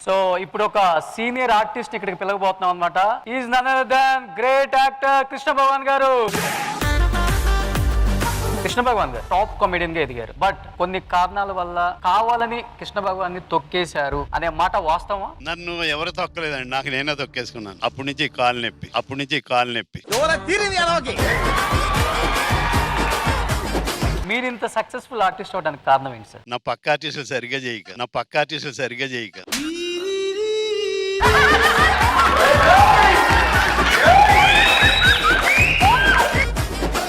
So ఇప్పుడు ఒక senior artist ఇక్కడికి పిలవబోతున్నాం అనమాట. Is none other than great actor Krishna Bhagavan గారు. కృష్ణ భగవాన్ గారు టాప్ కామెడియన్ గా ఎదిగారు. బట్ కొన్ని కారణాల వల్ల కావాలని కృష్ణ భగవాన్ ని తొక్కేశారు అనే మాట వాస్తవా? నన్ను ఎవరు తొక్కలేదండి, నాకు నేనే తొక్కేసుకున్నాను. అప్పటి నుంచి కాలు నొప్పి. మీరు ఇంత సక్సెస్ఫుల్ ఆర్టిస్ట్ అవడానికి కారణం ఏంటి సార్? నా పక్క ఆర్టిస్టులు సరిగ్గా చేయక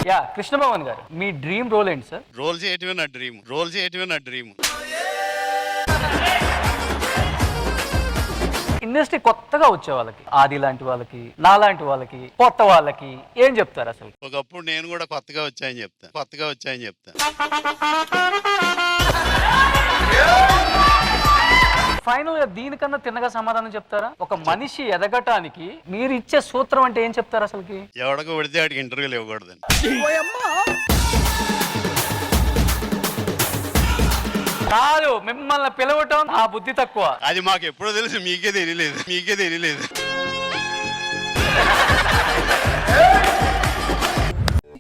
యా కృష్ణ భగవాన్ గారు, మీ డ్రీమ్ రోల్ ఏంటి సార్? రోల్ చేయటమే నా డ్రీమ్. ఇండస్ట్రీ కొత్తగా వచ్చే వాళ్ళకి, ఆది లాంటి వాళ్ళకి, నా లాంటి వాళ్ళకి, కొత్త వాళ్ళకి ఏం చెప్తారు అసలు? ఒకప్పుడు నేను కూడా కొత్తగా వచ్చాయని చెప్తా. ఫైనల్ గా దీనికన్నా తిన్నగా సమాధానం చెప్తారా? ఒక మనిషి ఎదగటానికి మీరు ఇచ్చే సూత్రం అంటే ఏం చెప్తారు అసలుకి? ఎవడకో పెడితే వాడికి ఇంటర్వ్యూలు ఇవ్వకూడదండి. కాదు, మిమ్మల్ని పిలవటం ఆ బుద్ధి తక్కువ. అది మాకు ఎప్పుడో తెలుసు, మీకే తెలియలేదు.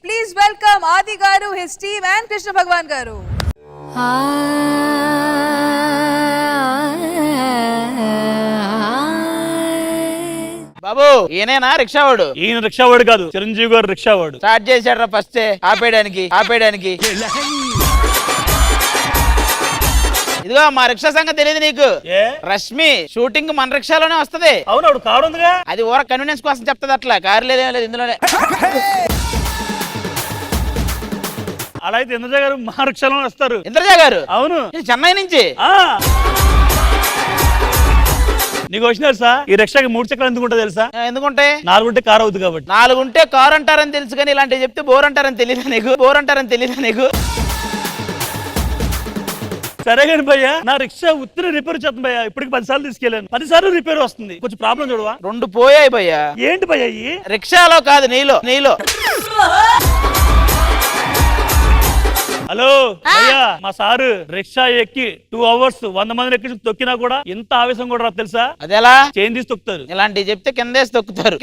Please welcome Adi Garu, his team and Krishna Bhagwan Garu. బాబు ఈయనేనా రిక్షావాడు? ఈయన రిక్షావాడు కాదు, చిరంజీవి గారు రిక్షావాడు. స్టార్ట్ చేశాడు ఫస్ట్ ఆపేయడానికి. ఇదిగో మా రిక్షా సంగతి తెలియదు నీకు? రష్మి షూటింగ్ మన రిక్షాలోనే వస్తది. అవును, ఆవిడ కారు ఉందిగా. అది ఊర కన్వీనియన్స్ కోసం చెప్తుంది. అట్లా కారు లేదు ఇందులోనే. అలా అయితే ఇంద్రజ గారు మా రిక్షాలోనే వస్తారు. ఇంద్రజ గారు? అవును, చెన్నై నుంచి. నీకు వచ్చిన తెలుసా ఈ రిక్షాకి 3 చక్రాలు ఎందుకుంటా తెలుసా? ఎందుకుంటే 4 ఉంటే కారు అవుతుంది కాబట్టి. 4 ఉంటే కారు అంటారని తెలుసు, కానీ ఇలాంటివి చెప్తే బోర్ అంటారని తెలియదా నీకు? సరే కానీ భయ్యా, నా రిక్షా ఉత్తర రిపేర్ చేస్తాను భయ్యా. ఇప్పటికి 10 సార్లు తీసుకెళ్ళాను, 10 సార్లు రిపేర్ వస్తుంది. కొంచెం ప్రాబ్లం చూడవా? 2 పోయాయి భయ్యా. ఏంటి భయ్యా? రిక్షాలో కాదు, నీలో. హలో భయ్యా, మా సారు రిక్షా ఎక్కి 2 అవర్స్ 100 మందిని ఎక్కి తొక్కినా కూడా ఇంత ఆవేశం కూడా రాదు తెలుసా? అదెలా? చైన్ తీసి తొక్కుతారు. ఇలాంటివి చెప్తే కిందేసి తొక్కుతారు.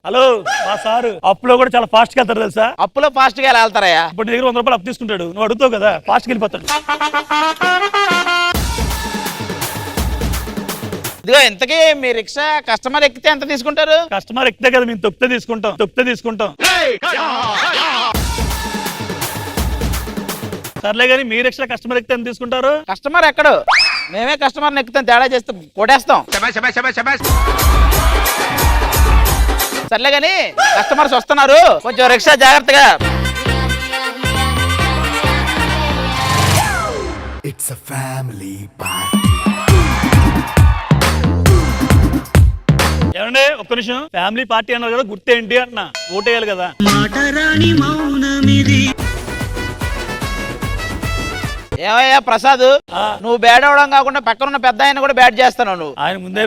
హలో, మా సారు అప్పులో కూడా చాలా ఫాస్ట్ గా వెళ్తారు తెలుసా? అప్పులో ఫాస్ట్ గా వెళ్తారయ్యా? ఇప్పుడు నీ దగ్గర 100 రూపాయలు అప్పు తీసుకుంటాడు, నువ్వు అడుగుతావు కదా, ఫాస్ట్ గా వెళ్ళిపోతాడు. ఇదిగో ఇంతకీ మీ రిక్షా కస్టమర్ ఎక్కితే ఎంత తీసుకుంటారు? కస్టమర్ ఎక్కితే కదా మేము తొక్కితే తీసుకుంటాం. సర్లే కానీ మీ రిక్షా కస్టమర్ ఎక్కితే ఎంత తీసుకుంటారు? కస్టమర్ ఎక్కడు, మేమే కస్టమర్ ఎక్కుతాం, తేడా చేస్తాం, కొట్టేస్తాం. సర్లే కానీ కస్టమర్స్ వస్తున్నారు, కొంచెం రిక్షా జాగ్రత్తగా. It's a family party. ఏమండి ఒక్క నిమిషం, ఫ్యామిలీ పార్టీ అన్నారు కదా, గుర్తేంటి అంటున్నా, ఓటేయాలి కదా. ఏమయ్యా ప్రసాద్, నువ్వు బ్యాడ్ అవడం కాకుండా పక్కనున్న పెద్ద ఆయన కూడా బ్యాడ్ చేస్తాను నువ్వు. ఆయన ముందే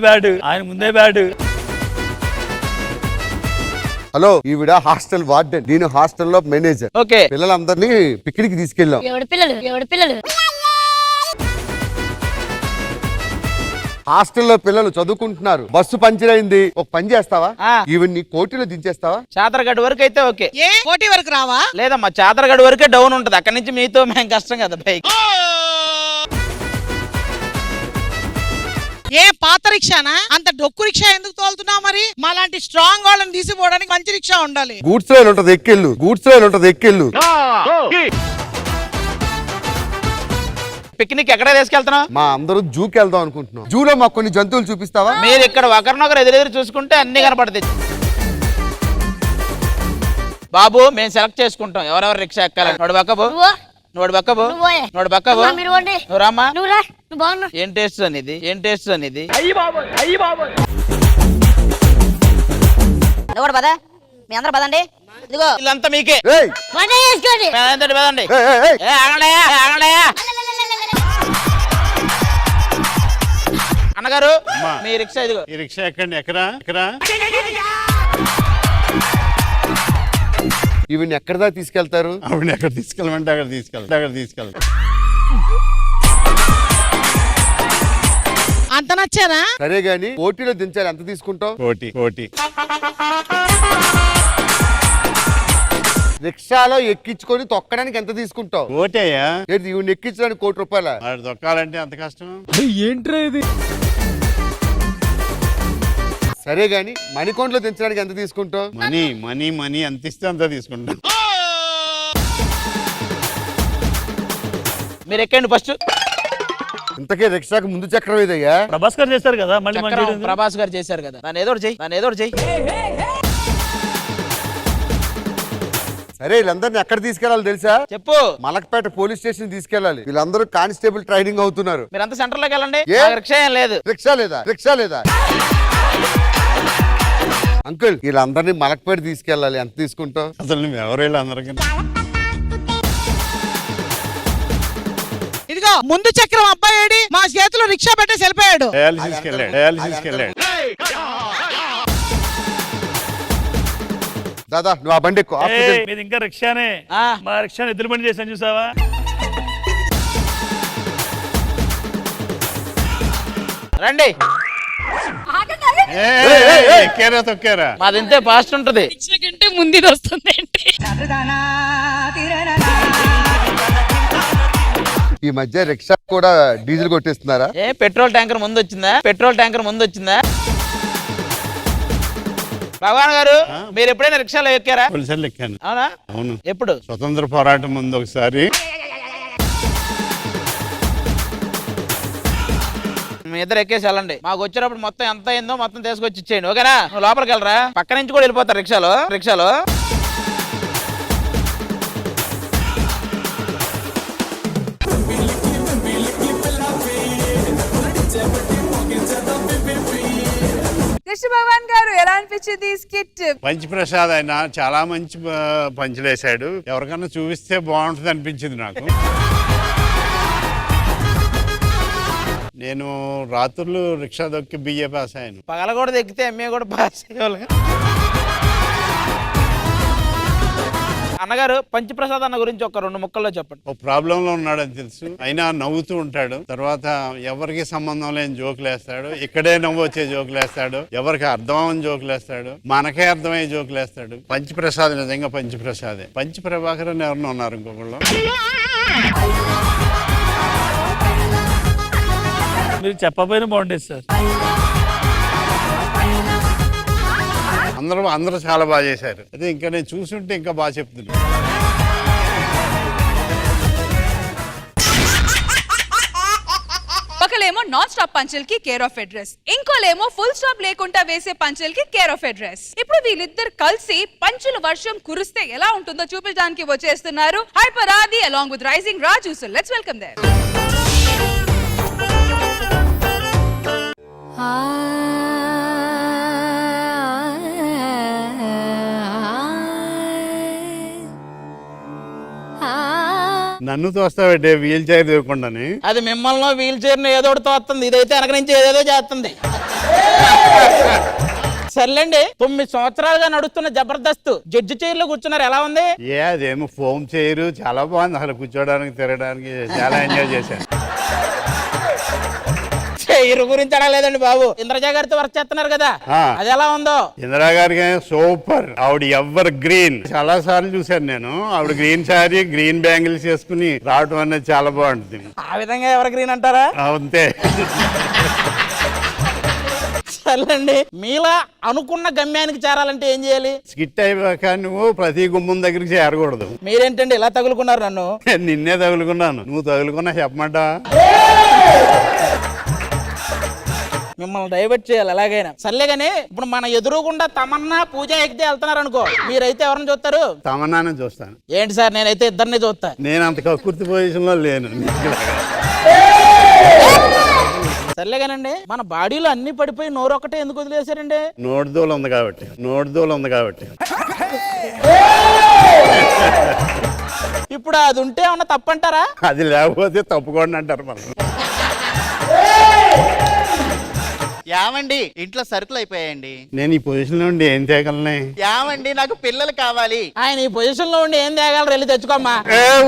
బ్యాడ్. హలో, ఈవిడ హాస్టల్ వార్డెన్, నేను హాస్టల్లో మేనేజర్. ఓకే, పిల్లలందరినీ పిక్నిక్ తీసుకెళ్ళాం. ఎవడి పిల్లలు? హాస్టల్లో పిల్లలు చదువుకుంటున్నారు, బస్సు పంచర్ అయింది, ఒక పని చేస్తావా? ఈవిడ్ని కోటిలో దించేస్తావా? చాదరగడ్డ వరకు అయితే ఓకే. కోటి వరకు రావా? లేదమ్మా, చాదరగడ్డ వరకే డౌన్ ఉంటది, అక్కడి నుంచి మీతో మేము కష్టం కదా పైకి. ఏ పాత రిక్షానా? అంత డొక్కు రిక్షా ఎందుకు తోలుతున్నావు? మరి మాలాంటి స్ట్రాంగ్ వాళ్ళని తీసిపోవడానికి మంచి రిక్షా ఉండాలి. గూడ్స్ రైలు ఉంటది, ఎక్కెళ్ళు. పిక్నిక్ ఎక్కడ తీసుకెళ్తున్నావు? మా అందరూ జూకి వెళ్దాం అనుకుంటున్నాం. జూలో మాకు కొన్ని జంతువులు చూపిస్తావా? మీరు ఇక్కడ ఒకరినొకరు ఎదురెదురు చూసుకుంటే అన్ని కనపడతాయి. బాబు మేము సెలెక్ట్ చేసుకుంటాం ఎవరెవరు రిక్షా ఎక్కాలని. నోడు బక్కబు. నువ్వు రామ్మా. ఏం టేస్ట్ అనేది? మీ అందరూ పదండి. ఇదిగో ఇల్లంతా మీకే. పదండి. అన్నగారు మీ రిక్షా ఇదిగో. ఈ రిక్షా ఎక్కండి. ఎక్కరా ఈవిని ఎక్కడ దాకా తీసుకెళ్తారు? ఆవిడ ఎక్కడ తీసుకెళ్ళమంటే అక్కడ తీసుకెళ్తారు. అంత నచ్చానా? సరే గాని కోటిలో దించాలి, ఎంత తీసుకుంటావు? కోటి రిక్షాలో ఎక్కించుకొని తొక్కడానికి ఎంత తీసుకుంటావు? కోటయ్యా. ఏంటి ఇవి ఎక్కించడానికి ₹1,00,000? వాడు తొక్కాలంటే అంత కష్టం. సరే గాని మణికొండలో దించడానికి ఎంత తీసుకుంటావు? మనీ ఎంత ఇస్తే అంత తీసుకుంటాం. మీరు ఎక్కండి ఫస్ట్. ఇంతకే రిక్షాకు ముందు చక్రం ఏదయ్యా? ప్రభాస్ గారు చేస్తారు కదా మళ్ళీ మన చక్రం చేయడం ఎందుకు? ప్రభాస్ గారు చేశారు కదా, దాని ఏదో ఒకటి చెయ్యి. సరే వీళ్ళందరినీ ఎక్కడ తీసుకెళ్ళాలి తెలుసా? చెప్పు. మలక్పేట పోలీస్ స్టేషన్ తీసుకెళ్ళాలి. వీళ్ళందరూ కానిస్టేబుల్ ట్రైనింగ్ అవుతున్నారు. మీరంతా సెంటర్ లోకి వెళ్ళండి. ఏ? నాకు రిక్షా ఏం లేదు. రిక్షా లేదా అంకుల్? వీళ్ళందరినీ మలక్పేట తీసుకెళ్ళాలి, ఎంత తీసుకుంటావు? అసలు నువ్వు ఎవరు వీళ్ళందరికీ? ఇదిగో ముందు చక్రం అబ్బాయి ఏడి? మా చేతిలో రిక్షా పెట్టేసి వెళ్ళిపోయాడు. డయాలసిస్కి వెళ్ళాడు. దాదా నువ్వు ఆ బండి ఎక్కువ ఏయ్, మీది ఇంకా రిక్షానే. ఆ. మా రిక్షాని ఎదురు బండి చేశాను చూసావా? రండి. ఎక్కారా తొక్కారా? మాది ఇంతే ఫాస్ట్ ఉంటది. కంటే ముందు వస్తుంది ఏంటి? ఈ మధ్య రిక్షా కూడా డీజిల్ కొట్టేస్తున్నారా? ఏ పెట్రోల్ ట్యాంకర్ ముందు వచ్చిందా? భగవాన్ గారు మీరు ఎప్పుడైనా రిక్షాలో ఎక్కారా? పోలీసులు ఎక్కాను. అవునా? అవును. ఎప్పుడు? స్వతంత్ర పోరాటం ముందు ఒకసారి. మీ ఇద్దరు ఎక్కేసి వెళ్ళండి. మాకు వచ్చేటప్పుడు మొత్తం ఎంత అయిందో మొత్తం తీసుకొచ్చి ఇచ్చేయండి, ఓకేనా? నువ్వు లోపలికి వెళ్ళరా, పక్క నుంచి కూడా వెళ్ళిపోతారు రిక్షాలో. కృష్ణ భగవాన్ గారు ఎలా అనిపించింది ఈ స్కిట్? పంచప్రసాద్ ఆయన చాలా మంచి పంచులేశాడు. ఎవరికన్నా చూపిస్తే బాగుంటుంది అనిపించింది నాకు. నేను రాత్రులు రిక్షా దొక్కి బిఏ పాస్ అయ్యాను. పగల కూడా ఎక్కితే ఎంఏ కూడా పాస్ అయ్యేవాళ్ళు. అన్నగారు పంచప్రసాద్ అన్న గురించి ఒక 2 ముక్కల్లో చెప్పండి. ఒక ప్రాబ్లం లో ఉన్నాడని తెలుసు, అయినా నవ్వుతూ ఉంటాడు. తర్వాత ఎవరికి సంబంధం లేని జోకులు వేస్తాడు. ఇక్కడే నవ్వు వచ్చే జోకులు వేస్తాడు. ఎవరికి అర్థం అవని జోకులు వేస్తాడు. మనకే అర్థమయ్యే జోకులు వేస్తాడు. పంచప్రసాద్ నిజంగా పంచప్రసాదే. పంచ ప్రభాకర్ అని ఎవరినో ఉన్నారు ఇంకొకళ్ళు. మీరు చెప్పబోయిన బాగుండేది సార్. అందరూ చాలా బాగా చేశారు. అదే ఇంకా నేను చూసుంటే ఇంకా బాగా చెప్తున్నాను. ఒకలేమో నాన్ స్టాప్ పంచులకి కేర్ ఆఫ్ అడ్రస్, ఇంకోలేమో ఫుల్ స్టాప్ లేకుండా వేసే పంచులకి కేర్ ఆఫ్ అడ్రస్. ఇప్పుడు వీళ్ళిద్దరు కలిసి పంచుల వర్షం కురిస్తే ఎలా ఉంటుందో చూపించడానికి వచ్చేస్తున్నారు hyper Aadi along with rising Raju. So let's welcome them. నన్ను తోస్తావంటే వీల్ చైర్ ఇవ్వకుండానే. అది మిమ్మల్ని వీల్ చైర్ ఏదో ఒకటి తోస్తుంది, ఇదైతే వెనక నుంచి ఏదేదో చేస్తుంది. సర్లేండి, 9 సంవత్సరాలుగా నడుస్తున్న జబర్దస్త్ జడ్జి చైర్ లో కూర్చున్నారు, ఎలా ఉంది? అదేమో ఫోమ్ చైర్ చాలా బాగుంది. అసలు కూర్చోడానికి తిరగడానికి చాలా ఎంజాయ్ చేశాను. చైర్ గురించి అడగలేదండి బాబు, ఇంద్రజా గారితో వర్క్ చేస్తున్నారు కదా, అది ఎలా ఉందో? ఇందిరా గారికి సూపర్. ఆవిడ ఎవర్ గ్రీన్ చాలా సార్లు చూశాను నేను. ఆవిడ గ్రీన్ శారీ, గ్రీన్ బ్యాంగిల్స్ వేసుకుని రావటం అనేది చాలా బాగుంటుంది. ఆ విధంగా ఎవర్ గ్రీన్ అంటారా? అంతే. సర్లేండి, మీలా అనుకున్న గమ్యానికి చేరాలంటే ఏం చేయాలి? స్కిట్ అయిపోయాక నువ్వు ప్రతి గుమ్మం దగ్గరికి చేరకూడదు. మీరేంటండి ఇలా తగులుకున్నారు నన్ను? నిన్నే తగులుకున్నాను. నువ్వు తగులుకున్నా చెప్పమంటా? మిమ్మల్ని డైవర్ట్ చేయాలి ఎలాగైనా. సర్లేగానే ఇప్పుడు మన ఎదురుగుండా తమన్నా పూజ ఎక్కితే వెళ్తున్నారు అనుకో, మీరైతే ఎవరిని చూస్తారు? తమన్నానే చూస్తాను. ఏంటి సార్, నేనైతే ఇద్దరిని చూస్తా. నేను అంత కక్కుర్తి పొజిషన్ లో లేను. సర్లేగానండి, మన బాడీలో అన్ని పడిపోయి నోరు ఒక్కటే ఎందుకు వదిలేశారండి? నోటిదోలు ఉంది కాబట్టి. ఇప్పుడు అది ఉంటే ఏమన్నా తప్పంటారా? అది లేకపోతే తప్పుకోండి అంటారు మనం. యామండి ఇంట్లో సరుకులు అయిపోయాయండి. నేను ఈ పొజిషన్ లో ఉండి ఏం తేగలనే? యామండి నాకు పిల్లలు కావాలి. ఆయన ఈ పొజిషన్ లో ఉండి ఏం తేగలరు, వెళ్ళి తెచ్చుకోమ్మా.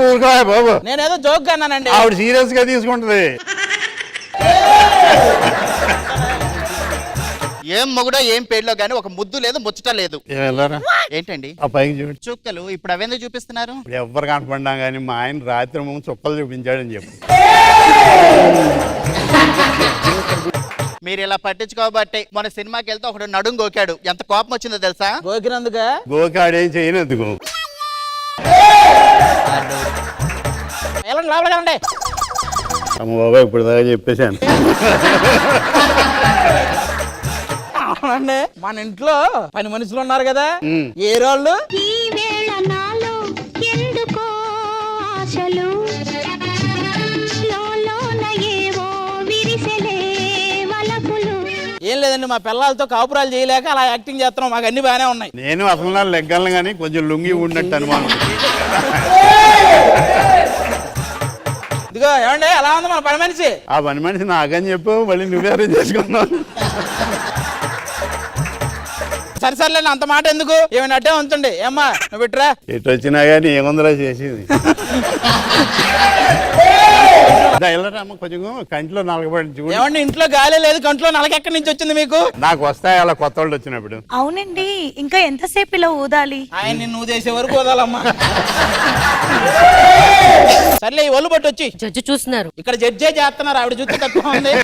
ఊరుకో బాబు, నేనేదో జోక్ అన్నానండి. ఆవిడ సీరియస్ గా తీసుకుంటది. ఏం మొగుడో ఏం పేర్లో గానీ ఒక ముద్దు లేదు, ముచ్చట లేదు. వెళ్ళరా ఏంటండి ఆ పైకి చూడు. చుక్కలు ఇప్పుడు అవెందుకు చూపిస్తున్నారు? ఇప్పుడు ఎవ్వరు కనపడినా కానీ మా ఆయన రాత్రి ముందు చుక్కలు చూపించాడని చెప్పు. మీరు ఇలా పట్టించుకోబట్టే మన సినిమాకి వెళ్తే ఒకడు నడుం గోకాడు, ఎంత కోపం వచ్చిందో తెలుసా? గోకినందుక గోకాడేం చేయనందుకు. వెళ్ళండి లోపలికి వెళ్ళండి. అమ్మ బాబా ఇప్పుడు దాకా చెప్పేశాను. అవునండి, మన ఇంట్లో పని మనుషులు ఉన్నారు కదా, ఏ రోళ్ళు? ఏం లేదండి, మా పిల్లలతో కాపురాలు చేయలేక అలా యాక్టింగ్ చేస్తున్నాం, మాకు అన్ని బాగానే ఉన్నాయి. నేను అసలు లెగ్గలను కానీ కొంచెం లుంగి ఉన్నట్టు అనుమానం. ఇదిగో ఏమండి, ఎలా ఉంది మన పని మనిషి? ఆ పని మనిషి నాకని చెప్పు, మళ్ళీ నువ్వే అరేంజ్ చేసుకున్నావు. సరే సర్లేండి, అంత మాట ఎందుకు, ఏమైనా అట్టే ఉంచండి. ఏమ్మా నువ్వు బిట్రా. ఎటు వచ్చినా కానీ ఏముందరా చేసేది. వెళ్ళరామ్మ, కొంచెం కంట్లో నలగబడి చూడు. ఏమండి ఇంట్లో గాలి లేదు, కంట్లో నలకెక్కడి నుంచి వచ్చింది మీకు? నాకు వస్తాయి అలా కొత్త వాళ్ళు వచ్చినప్పుడు. అవునండి, ఇంకా ఎంతసేపు ఇలా ఊదాలి? ఆయన నువ్వు చేసే వరకు వదాలమ్మా. సర్లే, ఈ ఒళ్ళు పట్టు వచ్చి. జడ్జి చూస్తున్నారు. ఇక్కడ జడ్జే చేస్తున్నారు, ఆవిడ చూస్తే తక్కువ ఉంది.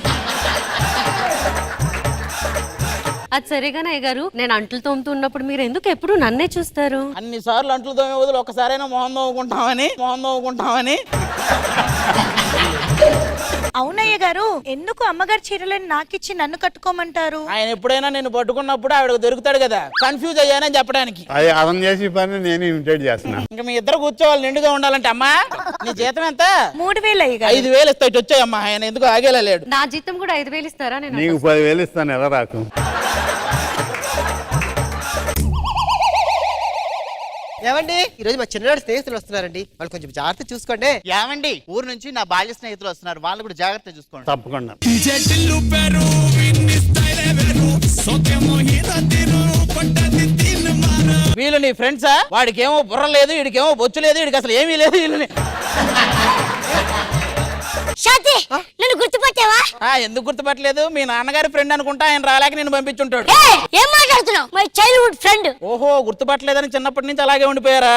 అది సరేగానే అయ్యగారు, నేను అంట్లు తోముతూ ఉన్నప్పుడు మీరు ఎందుకు ఎప్పుడు నన్నే చూస్తారు? అన్ని సార్లు అంట్లు తోమే వదిలి ఒకసారైనా మొహం తోముకుంటామని. అవునయ్య గారు, ఎందుకు అమ్మగారి చీరలను నాకిచ్చి నన్ను కట్టుకోమంటారు? ఆయన ఎప్పుడైనా నేను పట్టుకున్నప్పుడు ఆవిడకు దొరుకుతాడు కదా, కన్ఫ్యూజ్ అయ్యానని చెప్పడానికి. అది అర్థం చేసి పని నేను ఇమిటేట్ చేస్తున్నా. ఇంకా మీ ఇద్దరు కూర్చోవాలి, నిండుగా ఉండాలంటే. అమ్మా నీ జీతం ఎంత? 3000 అయ్యగారు. 5000 ఇస్తా, ఇటు వచ్చాయమ్మా. ఆయన ఎందుకు ఆగేలా లేడు. నా జీతం కూడా 5000 ఇస్తారా? నేను నీకు 10,000 ఇస్తాను, ఎలా రాకు. ఏమండి, ఈ రోజు మా చిన్ననాడు స్నేహితులు వస్తున్నారండి, వాళ్ళు కొంచెం జాగ్రత్త చూసుకోండి. యామండి ఊరు నుంచి నా బాల్య స్నేహితులు వస్తున్నారు, వాళ్ళు కూడా జాగ్రత్త చూసుకోండి. తప్పకుండా. వీళ్ళు నీ ఫ్రెండ్సా? వాడికేమో బుర్ర లేదు, వీడికేమో బొచ్చు లేదు, వీడికి అసలు ఏమీ లేదు. వీళ్ళని నన్ను గుర్తుపట్టావా? ఎందుకు గుర్తుపట్టలేదు? మీ నాన్నగారి ఫ్రెండ్ అనుకుంటా, ఆయన రాలేక నేను పంపించుంటాడు. ఏం మాట్లాడుతున్నావు? My childhood friend. ఓహో, గుర్తుపట్టలేదని చిన్నప్పటి నుంచి అలాగే ఉండిపోయారా?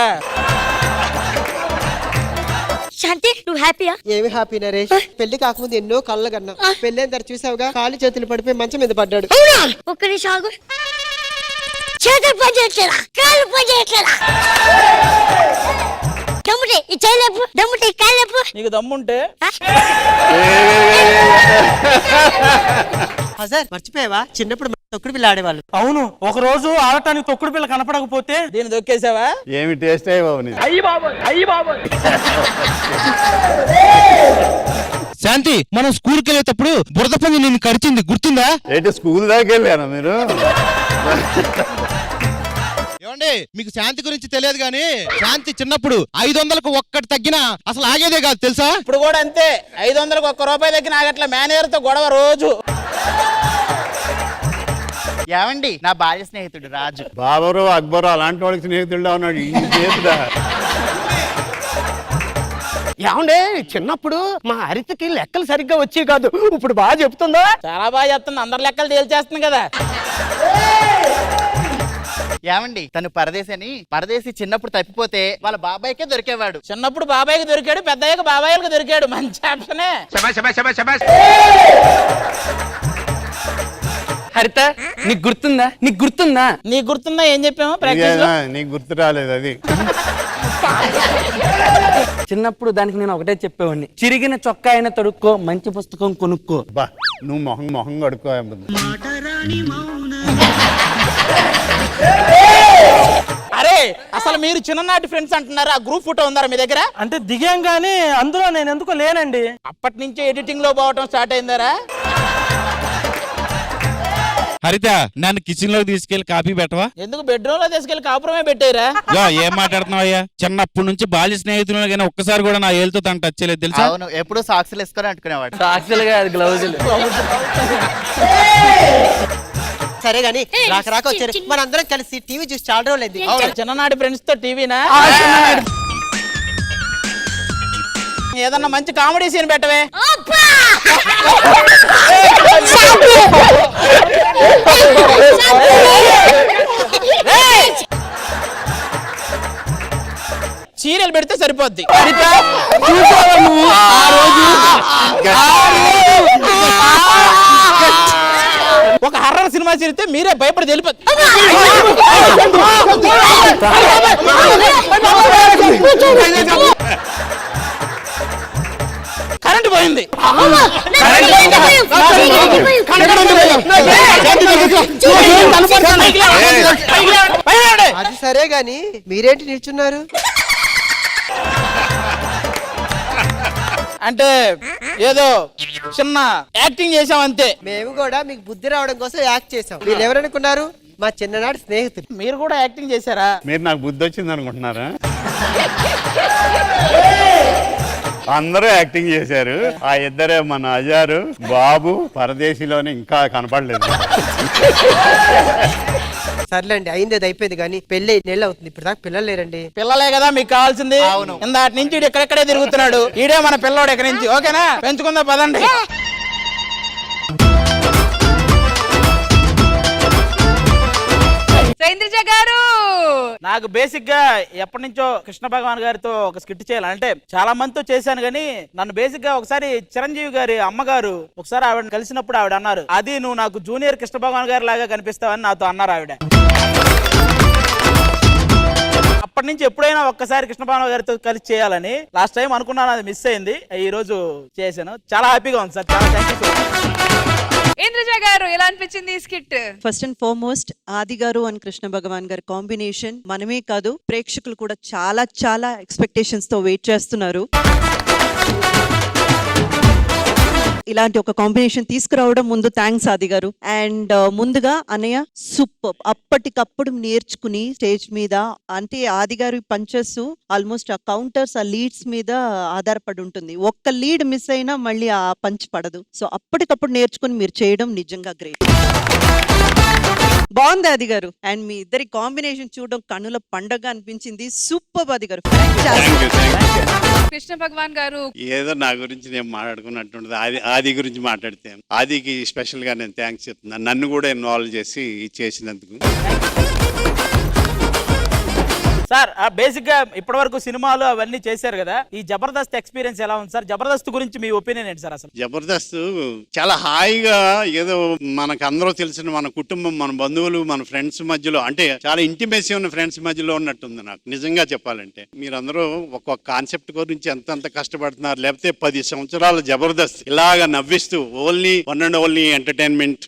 శాంతి, నువ్వు హ్యాపీయా? ఏమి హ్యాపీ నరేష్, పెళ్లి కాకముందు ఎన్నో కళ్ళ కన్నా, పెళ్ళైన తర్వాత చూసావుగా, కాళ్ళు చేతులు పడిపోయి మంచం మీద పడ్డాడు. ఒక్క నిమిషం ఆగు. చేతులు పని చేయట్లేదా? కాళ్ళు పని చేయట్లేదా? దమ్ముంటే ఈ చేయలేపు, దమ్ముంటే ఈ కాళ్ళేపు. నీకు దమ్ముంటే సార్ మర్చిపోయావా, చిన్నప్పుడు తొక్కుడు పిల్ల ఆడేవాళ్ళు. అవును, ఒక రోజు ఆడటానికి తొక్కుడు పిల్ల కనపడకపోతే దీన్ని దొక్కేసావా? ఏమి టేస్ట్ అయ్యి బాబు నీది. అయ్యి బాబోయ్. శాంతి, మనం స్కూల్కి వెళ్ళేటప్పుడు బురద పంది నిన్ను కరిచింది, గుర్తుందా? ఏంటి స్కూల్ దాకా వెళ్ళారా మీరు? ఏమండి, మీకు శాంతి గురించి తెలియదు గానీ, శాంతి చిన్నప్పుడు 500కు ఒక్కటి తగ్గినా అసలు ఆగేదే కాదు తెలుసా? ఇప్పుడు కూడా అంతే, 500కు ₹1 తగ్గిన ఆగట్ల. మేనేజర్ తో గొడవ రోజు. యావండి నా బాల్య స్నేహితుడు రాజు. బాబరు అక్బరు అలాంటి వాళ్ళకి స్నేహితుడు ఉన్నాడు. ఈ చేతుడా ఏమండే, చిన్నప్పుడు మా హరితకి లెక్కలు సరిగ్గా వచ్చి కాదు, ఇప్పుడు బాగా చెప్తుందా? చాలా బాగా చెప్తుంది, అందరి లెక్కలు తేల్చేస్తుంది కదా. యావండి తను పరదేశి చిన్నప్పుడు తప్పిపోతే వాళ్ళ బాబాయ్కే దొరికేవాడు. చిన్నప్పుడు బాబాయ్కి దొరికాడు, పెద్దయ్యాక బాబాయ్కి దొరికాడు. మంచి ఆప్షనే. హరిత, నీకు గుర్తుందా? నీకు గుర్తుందా ఏం చెప్పాము ప్రాక్టీస్ లో? నీకు గుర్తు రాలేదు అది. చిన్నప్పుడు దానికి నేను ఒకటే చెప్పేవాడిని, చిరిగిన చొక్కా అయినా తొడుక్కో, మంచి పుస్తకం కొనుక్కో. బా, నువ్వు మొహం కడుక్కో. అరే, అసలు మీరు చిన్ననాటి ఫ్రెండ్స్ అంటున్నారు, ఆ గ్రూప్ ఫోటో ఉందారా మీ దగ్గర? అంటే దిగాం గానీ అందులో నేను ఎందుకో లేనండి. అప్పటి నుంచే ఎడిటింగ్ లో పోవటం స్టార్ట్ అయిందారా? హరిత నన్ను కిచెన్ లోకి తీసుకెళ్లి కాఫీ పెట్టవా? ఎందుకు బెడ్రూమ్ లో తీసుకెళ్లి కాపురమే పెట్టారా? ఏం మాట్లాడుతున్నావయ్యా? చిన్నప్పటి నుంచి బాల్య స్నేహితులు కానీ ఒక్కసారి కూడా నా ఏళ్ళతో తను టచ్ చేయలేదు తెలుసా? అవును, ఎప్పుడు సాక్సులు వేసుకొని అంటుకునేవాడు. సాక్షులుగా అది గ్లౌజులు. సరే గాని రాక వచ్చారు, మనందరం కలిసి టీవీ చూసి చాలా రోజులైంది. చిన్ననాటి ఫ్రెండ్స్ తో టీవీనా? ఏదన్నా మంచి కామెడీ సీన్ పెట్టవే. సీరియల్ పెడితే సరిపోద్ది. ఒక హర్రర్ సినిమా చేరితే మీరే భయపడి తెలిపోద్ది. కరెంట్ పోయింది. అది సరే గాని మీరేంటి నిల్చున్నారు? అంటే ఏదో చిన్న యాక్టింగ్ చేసాం అంతే. మేము కూడా మీకు బుద్ధి రావడం కోసం యాక్ట్ చేసాం. మీరు ఎవరనుకున్నారు? మా చిన్ననాటి స్నేహితులు. మీరు కూడా యాక్టింగ్ చేశారా? మీరు నాకు బుద్ధి వచ్చింది అనుకుంటున్నారా? అందరూ యాక్టింగ్ చేశారు. ఆ ఇద్దరే మన అజారు బాబు పరదేశీలోనే ఇంకా కనపడలేదు. సర్లేండి, అయింది అది అయిపోయింది కానీ పెళ్లి నెల అవుతుంది, ఇప్పుడు దాకా పిల్లలు లేరండి. పిల్లలే కదా మీకు కావాల్సింది. ఇందాటి నుంచి ఈడు ఎక్కడెక్కడే తిరుగుతున్నాడు. ఈడే మన పిల్లోడు ఎక్కడి నుంచి. ఓకేనా? పెంచుకుందాం పదండి. ఇంద్రజ గారు, నాకు బేసిక్ గా ఎప్పటి నుంచో కృష్ణ భగవాన్ గారితో ఒక స్కిట్ చేయాలి అంటే చాలా మందితో చేశాను, కానీ నన్ను బేసిక్ గా ఒకసారి చిరంజీవి గారి అమ్మగారు ఒకసారి ఆవిడ కలిసినప్పుడు ఆవిడ అన్నారు, అది నువ్వు నాకు జూనియర్ కృష్ణ భగవాన్ గారి లాగా కనిపిస్తావని నాతో అన్నారు ఆవిడ. అప్పటి నుంచి ఎప్పుడైనా ఒక్కసారి కృష్ణ భగవాన్ గారితో కలిసి చేయాలని లాస్ట్ టైం అనుకున్నాను, అది మిస్ అయింది. ఈ రోజు చేశాను, చాలా హ్యాపీగా ఉంది సార్. చాలా thank you so much. Indraja గారు, ఎలా అనిపించింది ఈ స్కిట్? ఫస్ట్ అండ్ ఫార్మోస్ట్ ఆది గారు అండ్ కృష్ణ భగవాన్ గారి కాంబినేషన్ మనమే కాదు ప్రేక్షకులు కూడా చాలా చాలా ఎక్స్పెక్టేషన్స్ తో వెయిట్ చేస్తున్నారు. ఇలాంటి ఒక కాంబినేషన్ తీసుకురావడం ముందు థ్యాంక్స్ ఆది గారు. అండ్ ముందుగా అన్నయ్య సూపర్, అప్పటికప్పుడు నేర్చుకుని స్టేజ్ మీద, అంటే ఆది గారి పంచెస్ ఆల్మోస్ట్ ఆ కౌంటర్స్ ఆ లీడ్స్ మీద ఆధారపడి ఉంటుంది. ఒక్క లీడ్ మిస్ అయినా మళ్ళీ ఆ పంచ్ పడదు. సో అప్పటికప్పుడు నేర్చుకుని మీరు చేయడం నిజంగా గ్రేట్. బాగుంది ఆది గారు. అండ్ మీ ఇద్దరి కాంబినేషన్ చూడడం కన్నుల పండగ అనిపించింది. సూపర్ ఆది గారు. కృష్ణ భగవాన్ గారు, ఏదో నా గురించి నేను మాట్లాడుకున్నట్టుండదు. ఆది గురించి మాట్లాడితే ఆదికి స్పెషల్ గా నేను థ్యాంక్స్ చెప్తున్నాను, నన్ను కూడా ఇన్వాల్వ్ చేసి చేసినందుకు. సార్ బేసిక్ గా ఇప్పటి వరకు సినిమాలు అవన్నీ చేశారు కదా, ఈ జబర్దస్త్ ఎక్స్పీరియన్స్ ఎలా ఉంది సార్? జబర్దస్త్ గురించి మీ ఒపీనియన్ ఏంటి సార్? అసలు జబర్దస్త్ చాలా హాయిగా, ఏదో మనకు అందరూ తెలిసిన మన కుటుంబం, మన బంధువులు, మన ఫ్రెండ్స్ మధ్యలో, అంటే చాలా ఇంటిమేసీ ఉన్న ఫ్రెండ్స్ మధ్యలో ఉన్నట్టుంది నాకు నిజంగా చెప్పాలంటే. మీరందరూ ఒక్కొక్క కాన్సెప్ట్ గురించి ఎంత కష్టపడుతున్నారు. లేకపోతే 10 సంవత్సరాలు జబర్దస్త్ ఇలాగా నవ్విస్తూ only one and only entertainment.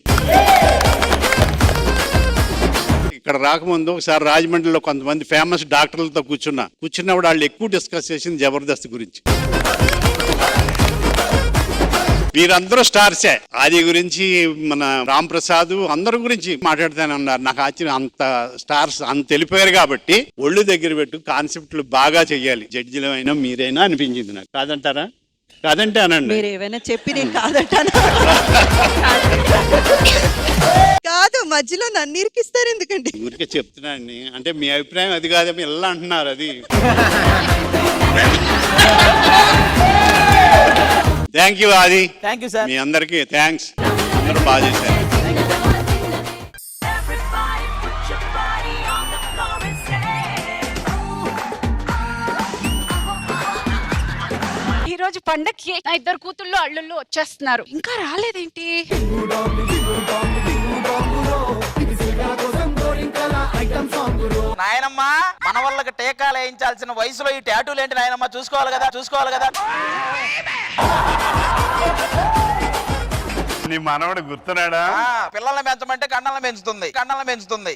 ఇక్కడ రాకముందు ఒకసారి రాజమండ్రిలో కొంతమంది ఫేమస్ డాక్టర్లతో కూర్చున్నప్పుడు వాళ్ళు ఎక్కువ డిస్కస్ చేసింది జబర్దస్త్ గురించి. వీరందరూ స్టార్సే. ఆది గురించి, మన రామ్ ప్రసాద్, అందరి గురించి మాట్లాడుతూనే ఉన్నారు. నాకు ఆశ్చర్యం, అంత స్టార్స్ అంత తెలిపారు కాబట్టి ఒళ్ళు దగ్గర పెట్టు కాన్సెప్ట్లు బాగా చెయ్యాలి. జడ్జిలో అయినా మీరైనా అనిపించింది నాకు. కాదంటారా? కాదంటే అనండి. మీరు ఏమైనా చెప్పి నేను కాదంటాను. కాదు, మధ్యలో నన్ను ఇరికిస్తారు ఎందుకండి? ఊరికే చెప్తున్నాండి, అంటే మీ అభిప్రాయం అది కాదేమో ఎలా అంటున్నారు. అది thank you Aadi. Thank you sir. మీ అందరికీ థ్యాంక్స్, అందరూ బాగా చేశారు. ఈ రోజు పండక్కి నా ఇద్దరు కూతుళ్ళు అల్లుళ్ళు వచ్చేస్తున్నారు, ఇంకా రాలేదేంటి? నాయనమ్మ, మన వాళ్ళకి టీకాలు వేయించాల్సిన వయసులో ఈ టాటూలు ఏంటి నాయనమ్మ? చూసుకోవాలి కదా. నీ మనవడు గుర్తున్నాడా? పిల్లల్ని పెంచమంటే కన్నల్ని పెంచుతుంది.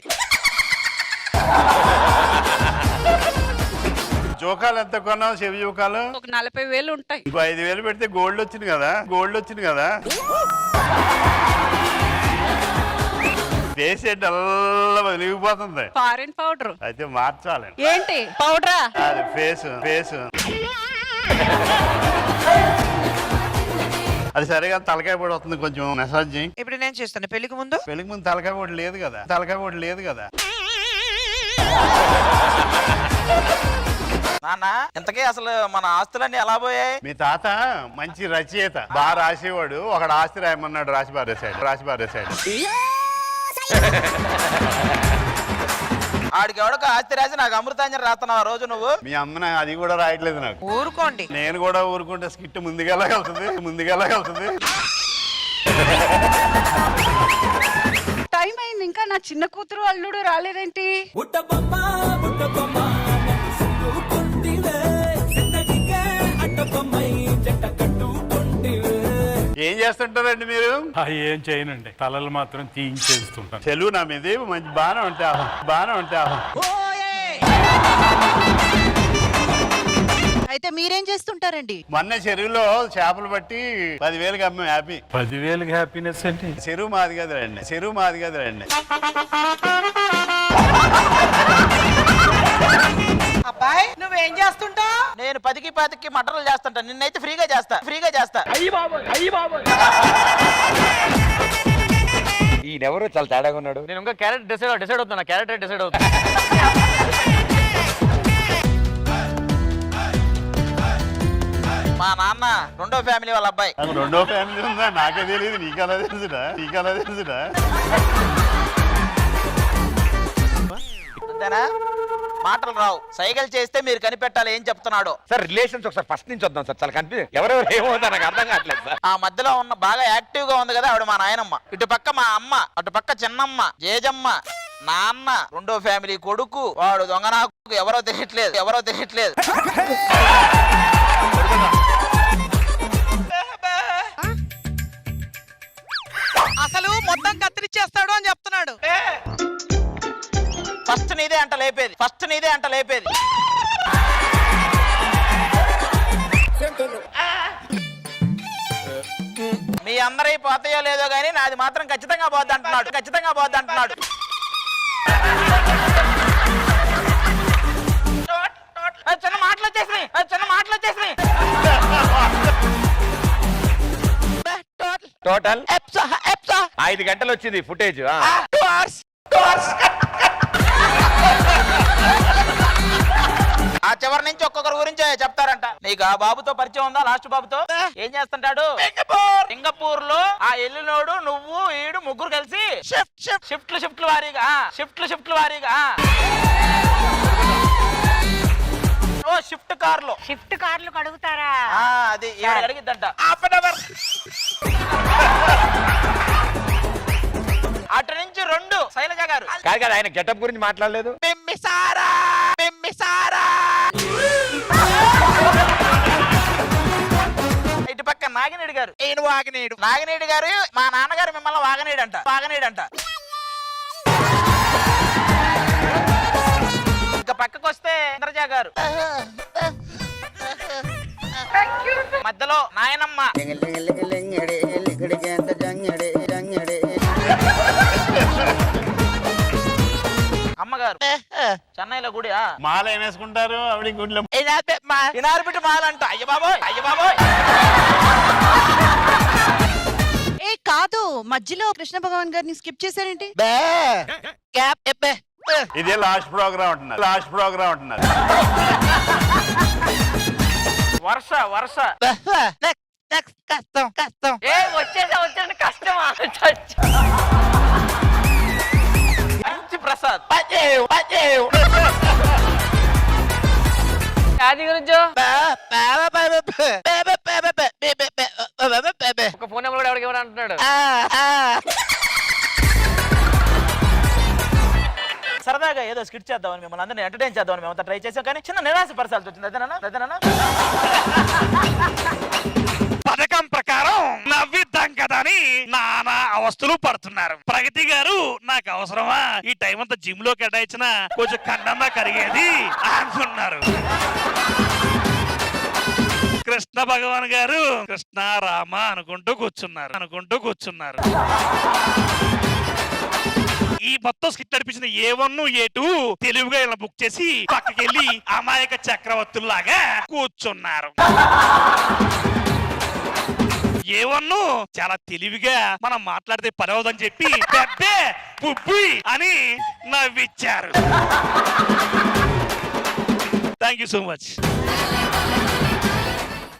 జోకాలు ఎంత కొన్నావు? చెవి జోకాలు ఒక 40,000 ఉంటాయి. ఇంకో 5,000 పెడితే గోల్డ్ వచ్చింది కదా. ఫేస్ వెలిగిపోతుంది. ఫారెన్ పౌడర్ అయితే మార్చాలి. ఏంటి పౌడరా? అది ఫేస్ అది సరిగా తలకాయ పొడి వస్తుంది, కొంచెం మెసేజ్ చేయి. ఇప్పుడు నేను చేస్తాను పెళ్లికి ముందు తలకాయ పొడి లేదు కదా. నాన్న ఇంతకీ అసలు మన ఆస్తులన్నీ ఎలా పోయాయి? మీ తాత మంచి రచయిత, బాగా రాసేవాడు. ఒకడు ఆస్తి రాయమన్నాడు, రాసి పారేశాడు. ఆడికి ఎవడో ఆస్తి రాసి నాకు అమృతాంజన్ రాస్తున్నావు ఆ రోజు నువ్వు. మీ అమ్మ అది కూడా రాయట్లేదు నాకు. ఊరుకోండి. నేను కూడా ఊరుకుంటే స్కిట్ ముందుకెళ్ళగలుగుతుంది. టైం అయింది, ఇంకా నా చిన్న కూతురు అల్లుడు రాలేదేంటి? ఏం చేస్తుంటారండి మీరు? ఏం చేయనండి, తలలు మాత్రం తీయించేస్తుంటాను. చెలువు నా మీద మంచి బాగానే ఉంటా. అయితే మీరేం చేస్తుంటారండి? మొన్న చెరువులో చేపలు పట్టి 10,000కి అమ్మాం. హ్యాపీ. 10,000కి హ్యాపీనెస్ అండి. చెరువు మాది కదరండి. అబ్బాయి నువ్వేం చేస్తుంటావు? నేను 10కి 10కి మటర్లు చేస్తుంటా. నిన్నైతే ఫ్రీగా చేస్తా. ఈయనెవరో చాలా తేడాగా ఉన్నాడు. నేను ఇంకా క్యారెక్టర్ డిసైడ్ అవుతున్నా. క్యారెక్టర్ డిసైడ్ అవుతున్నా. మా నాన్న రెండో ఫ్యామిలీ వాళ్ళ అబ్బాయి. రెండో ఫ్యామిలీ ఉందా? నాకే తెలియదు. నీకలా తెలుసురా? అంతేనా? మాటలు రావు, సైకిల్ చేస్తే మీరు కనిపెట్టాలి ఏం చెప్తున్నాడో. సార్ రిలేషన్స్ ఒకసారి ఫస్ట్ నుంచి వద్దాం సార్. చాలా కన్ఫ్యూజ్, ఎవరెవరు ఏమవుతా నాకు అర్థం కావట్లేదు సార్. ఆ మధ్యలో ఉన్న బాగా యాక్టివ్ గా ఉంది కదా ఆవిడ మా నాయనమ్మ. ఇటు పక్క మా అమ్మ, అటు పక్క చిన్నమ్మ, జేజమ్మ, నాన్న, రెండో ఫ్యామిలీ కొడుకు, వాడు దొంగనాకు ఎవరో తెలియట్లేదు. అసలు మొత్తం కత్తిరిచ్చేస్తాడు అని చెప్తున్నాడు. ఫస్ట్ నీదే అంట లేపేది. మీ అందరూ పోతాయో లేదో గానీ నాది మాత్రం ఖచ్చితంగా పోద్ది అంటున్నాడు. చిన్న మాటలు వచ్చేసినాయి. టోటల్ 5 గంటలు వచ్చింది ఫుటేజ్. ఆ చివరి నుంచి ఒక్కొక్కరి గురించి చెప్తారంట. నీకు ఆ బాబుతో పరిచయం ఉందా? లాస్ట్ బాబుతో ఏం చేస్తుంటాడు? సింగపూర్ లో ఆ ఎల్లునోడు నువ్వు ఈడు ముగ్గురు కలిసి షిఫ్ట్లు వారీగా ఓ షిఫ్ట్ కార్లు కడుగుతారా? అది అడిగిద్దంట. అటు నుంచి 2 శైలజ గారు. కాదు ఆయన గెటప్ గురించి మాట్లాడలేదు. ఇటు పక్క నాగినేడు గారు. నాగినేడు గారు మా నాన్నగారు మిమ్మల్ని వాగనేడంట. ఇంకా పక్కకు వస్తే ఇంద్రజ గారు. మధ్యలో నాయనమ్మ. అమ్మగారు చెన్నైలో గుడి మాల వేసుకుంటారు. ఆవిడ గుడిలో ఇనార్బిట్ మాలంట. అయ్య బాబోయ్ ఏ కాదు, మధ్యలో కృష్ణ భగవాన్ గారిని స్కిప్ చేశారేంటి? ఇదే లాస్ట్ ప్రోగ్రామ్ అంటున్నారు. వర్ష కష్టం. కష్టమా? మంచి ప్రసాద్. అది గురించో ఒక ఫోన్ నెంబర్ కూడా ఎవరికి ఇవ్వని అంటున్నాడు. సరదాగా ఏదో స్కిట్ చేద్దామని మిమ్మల్ని అందరినీ ఎంటర్టైన్ చేద్దామని మేము ట్రై చేసాం, కానీ చిన్న నిరాశ పరచాల్సి వచ్చింది. అదేనా? పథకం ప్రకారం నవ్విద్దాం కదా అని నానా అవస్థలు పడుతున్నారు. ప్రగతి గారు నాకు అవసరమా ఈ టైం అంతా జిమ్ లో కేటాయించిన కొంచెం కన్నన్నా కరిగేది అనుకున్నారు. కృష్ణ భగవాన్ గారు కృష్ణ రామ అనుకుంటూ కూర్చున్నారు. ఈ మొత్తం స్కిట్ నడిపించిన A1 A2 తెలివిగా ఇలా బుక్ చేసి పక్కకెళ్ళి అమాయక చక్రవర్తుల్లాగా కూర్చున్నారు. A1 చాలా తెలివిగా మనం మాట్లాడితే పని అవదని చెప్పి పెద్దే పుబ్బి అని నవ్విచ్చారు. Thank you so much.